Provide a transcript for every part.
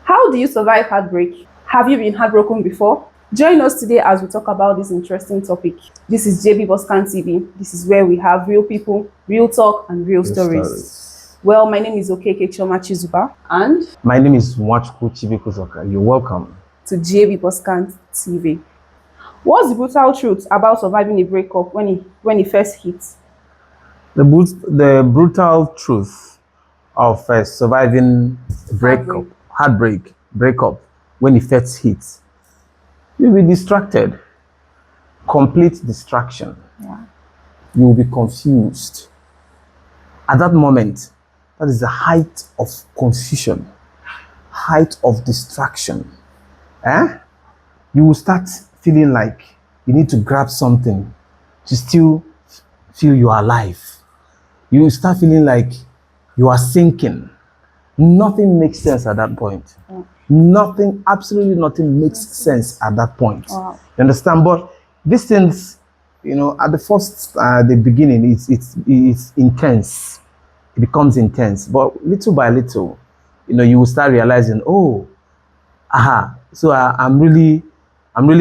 How do you survive heartbreak? Have you been heartbroken before? Join us today as we talk about this interesting topic. This is JB Boscant TV. This is where we have real people, real talk, and real stories. Well, my name is Okeke Choma Chizuba, and my name is Mwachukwu Chibikuzoka. You're welcome to JB Boscant TV. What's the brutal truth about surviving a breakup when it first hits? The brutal truth of surviving heartbreak, breakup, when it first hits, you'll be distracted. Complete distraction. Yeah. You'll be confused. At that moment, that is the height of confusion, height of distraction. You will start feeling like you need to grab something to still feel you are alive. You will start feeling like you are sinking. Nothing makes sense at that point. Nothing, absolutely nothing makes sense at that point. Wow. You understand? But these things, at the beginning, it's intense. It becomes intense. But little by little, you will start realizing, so I'm really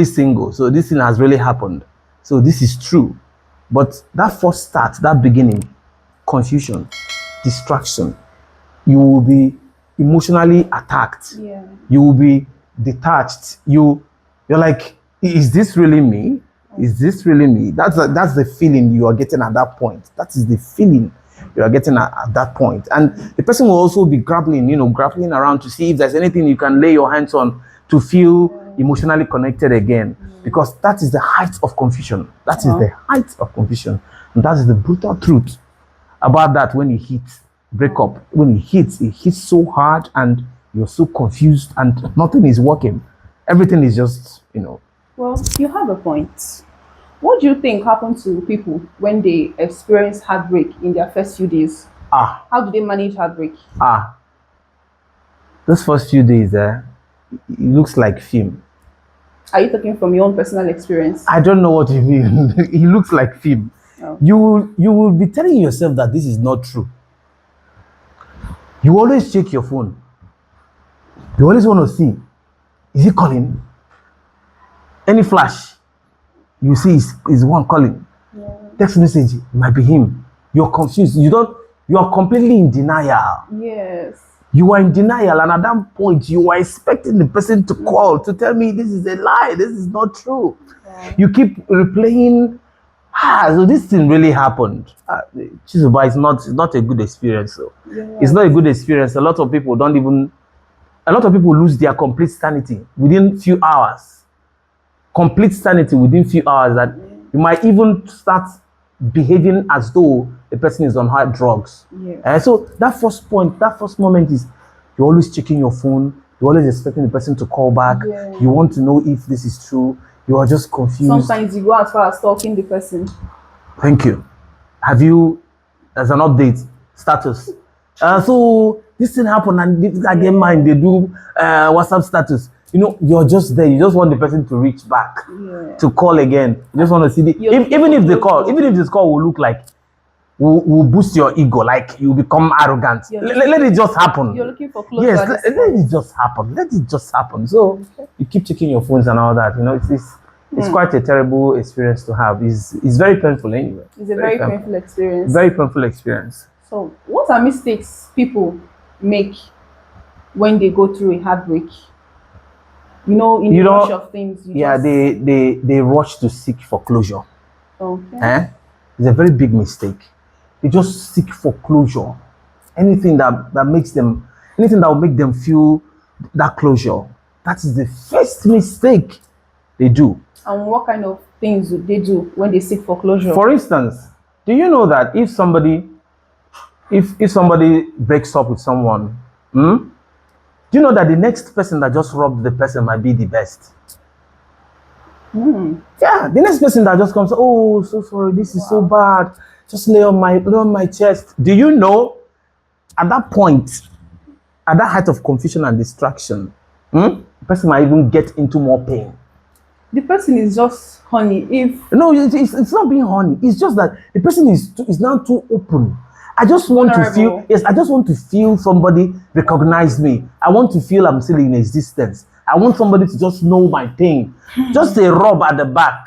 single. So this thing has really happened. So this is true. But that first start, that beginning, confusion, distraction, you will be emotionally attacked. Yeah. You will be detached. You're like, is this really me? Is this really me? That's the feeling you are getting at that point. That is the feeling you are getting at that point. And the person will also be grappling around to see if there's anything you can lay your hands on to feel emotionally connected again. Because that is the height of confusion. That is the height of confusion. And that is the brutal truth about that when it hits breakup. When it hits so hard and you're so confused and nothing is working. Everything is just, Well, you have a point. What do you think happens to people when they experience heartbreak in their first few days? How do they manage heartbreak? Those first few days, it looks like film. Are you talking from your own personal experience? I don't know what you mean. It looks like film. Oh. You will be telling yourself that this is not true. You always check your phone. You always want to see, is he calling? Any flash, you see is one calling. Yeah. Text message, it might be him. You're confused. You are completely in denial. Yes. You are in denial, and at that point, you are expecting the person to call to tell me this is a lie, this is not true. Yeah. You keep replaying, so this thing really happened. Chizuba, it's not a good experience. So. Yeah. It's not a good experience. A lot of people lose their complete sanity within few hours. Complete sanity within few hours, that you might even start behaving as though the person is on hard drugs. Yeah. So that first moment is you're always checking your phone. You're always expecting the person to call back. Yeah. You want to know if this is true. You are just confused. Sometimes you go as far as stalking the person. Thank you. Have you, as an update, status? So this thing happened, and I get mine. They do WhatsApp status. You're just there. You just want the person to reach back, to call again. You just want to see even if this call will look like will boost your ego, like you become arrogant. Let it just happen. You're looking for closure. Yes, let it just happen. Let it just happen. So you keep checking your phones and all that. It's quite a terrible experience to have. It's very painful anyway. It's a very painful experience. Very painful experience. So, what are mistakes people make when they go through a heartbreak? In the rush of things. They rush to seek for closure. Okay. It's a very big mistake. They just seek for closure. Anything that will make them feel that closure. That is the first mistake they do. And what kind of things do they do when they seek for closure? For instance, do you know that if somebody breaks up with someone, do you know that the next person that just robbed the person might be the best? Yeah, the next person that just comes, oh, so sorry, this is so bad. Just lay on my chest. Do you know, at that point, at that height of confusion and distraction, the person might even get into more pain. The person is just honey. No, it's not being honey. It's just that the person is now too open I just want to feel, Vulnerable. yes, I just want to feel somebody recognize me. I want to feel I'm still in existence. I want somebody to just know my pain. Just a rub at the back.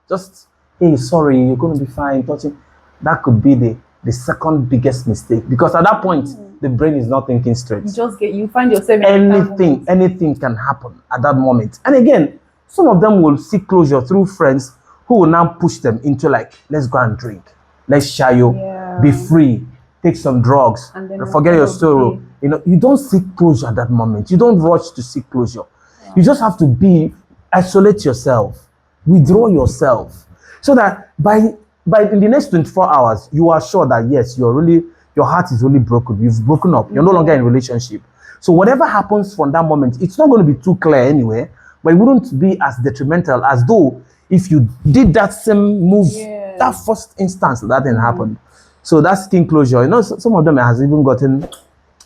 Just, hey, sorry, you're going to be fine. Touching. That could be the second biggest mistake, because at that point, the brain is not thinking straight. You find yourself in Anything can happen at that moment. And again, some of them will seek closure through friends who will now push them into like, let's go and drink, let's shayo, be free, take some drugs, And then forget your story. You know, you don't seek closure at that moment. You don't rush to seek closure. You just have to isolate yourself, withdraw yourself, so that by in the next 24 hours, you are sure that yes, your heart is really broken. You've broken up. You're no longer in a relationship. So whatever happens from that moment, it's not going to be too clear anyway, but it wouldn't be as detrimental as though if you did that same move, that first instance that thing happened. So that's skin closure. You know, some of them has even gotten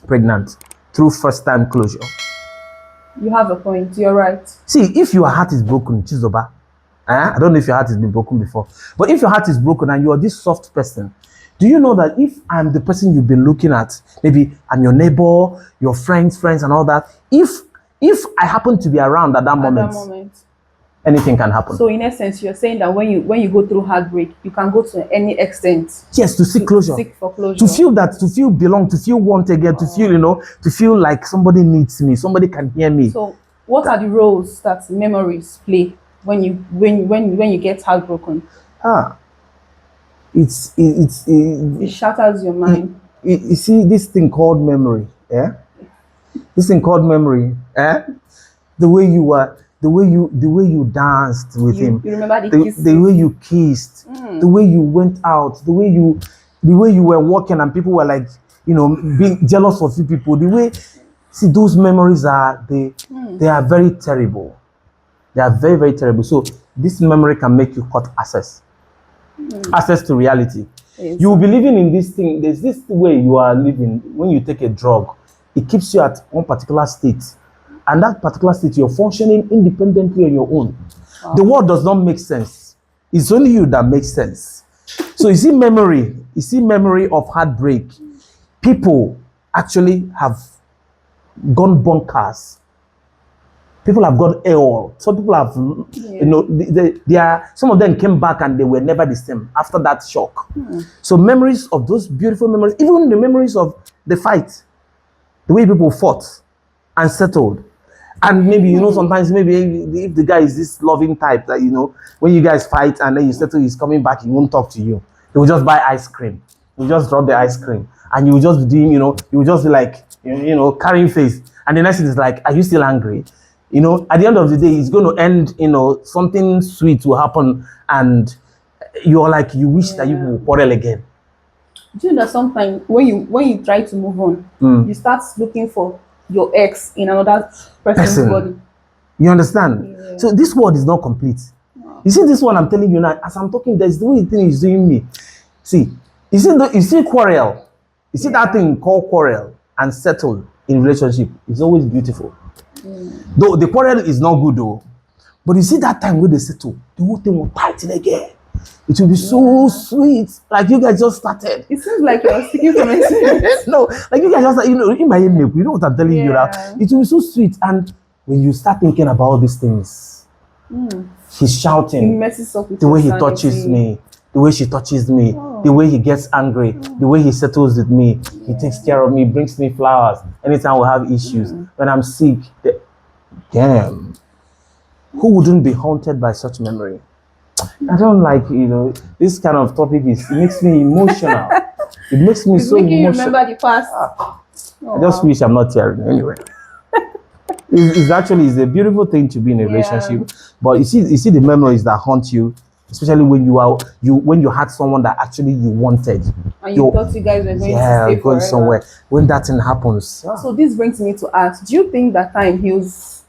pregnant through first-time closure. You have a point. You're right. See, if your heart is broken, Chizoba, I don't know if your heart has been broken before, but if your heart is broken and you are this soft person, do you know that if I'm the person you've been looking at, maybe I'm your neighbor, your friends and all that, if I happen to be around at that moment, anything can happen. So in essence, you're saying that when you go through heartbreak, you can go to any extent. Yes, to seek closure. Seek for closure. To feel belong, to feel wanted again, to feel, to feel like somebody needs me, somebody can hear me. So what are the roles that memories play when you get heartbroken? It shatters your mind. You see this thing called memory, this thing called memory, the way you were, the way you danced with him, you remember the way you kissed, the way you went out, the way you were walking and people were like, being jealous of you people. See, those memories they are very terrible. They are very, very terrible. So this memory can make you cut access to reality. Yes. You will be living in this thing. There's this way you are living. When you take a drug, it keeps you at one particular state. And that particular state, you're functioning independently on your own. Wow. The world does not make sense. It's only you that makes sense. So you see memory of heartbreak. People actually have gone bonkers. People have gone AWOL. Some people have, they are, some of them came back and they were never the same after that shock. So memories of those beautiful memories, even the memories of the fight, the way people fought and settled. And maybe, sometimes maybe if the guy is this loving type that, when you guys fight and then you settle, he's coming back, he won't talk to you. He will just buy ice cream. You just drop the ice cream and you will just be doing, you will just be like, carrying face. And the next thing is like, are you still angry? At the end of the day, it's going to end, something sweet will happen and you're like, you wish that you will quarrel again. Do you know sometimes when you try to move on, you start looking for your ex in another person's body. You understand? Yeah. So this world is not complete. Wow. You see this one I'm telling you now, as I'm talking, there's the way the thing is doing me. See, you see quarrel. You see that thing called quarrel and settle in relationship. It's always beautiful. Though the quarrel is not good though. But you see that time when they settle, the whole thing will tighten again. It will be so sweet. Like you guys just started. It seems like you're speaking from experience. No, like you guys just, in my head, you know what I'm telling you now? It will be so sweet. And when you start thinking about all these things, he's shouting. He messes up with the way he touches me, the way she touches me, the way he gets angry, the way he settles with me. He takes care of me, brings me flowers. Anytime we have issues, when I'm sick, damn. Who wouldn't be haunted by such memory? I don't like, this kind of topic it makes me emotional. It makes me so emotional. You remember the past. I just wish I'm not tearing anyway. It's a beautiful thing to be in a relationship, but you see the memories that haunt you, especially when you had someone that actually you wanted. And you thought you guys were going to stay going somewhere. When that thing happens. So this brings me to ask, do you think that time heals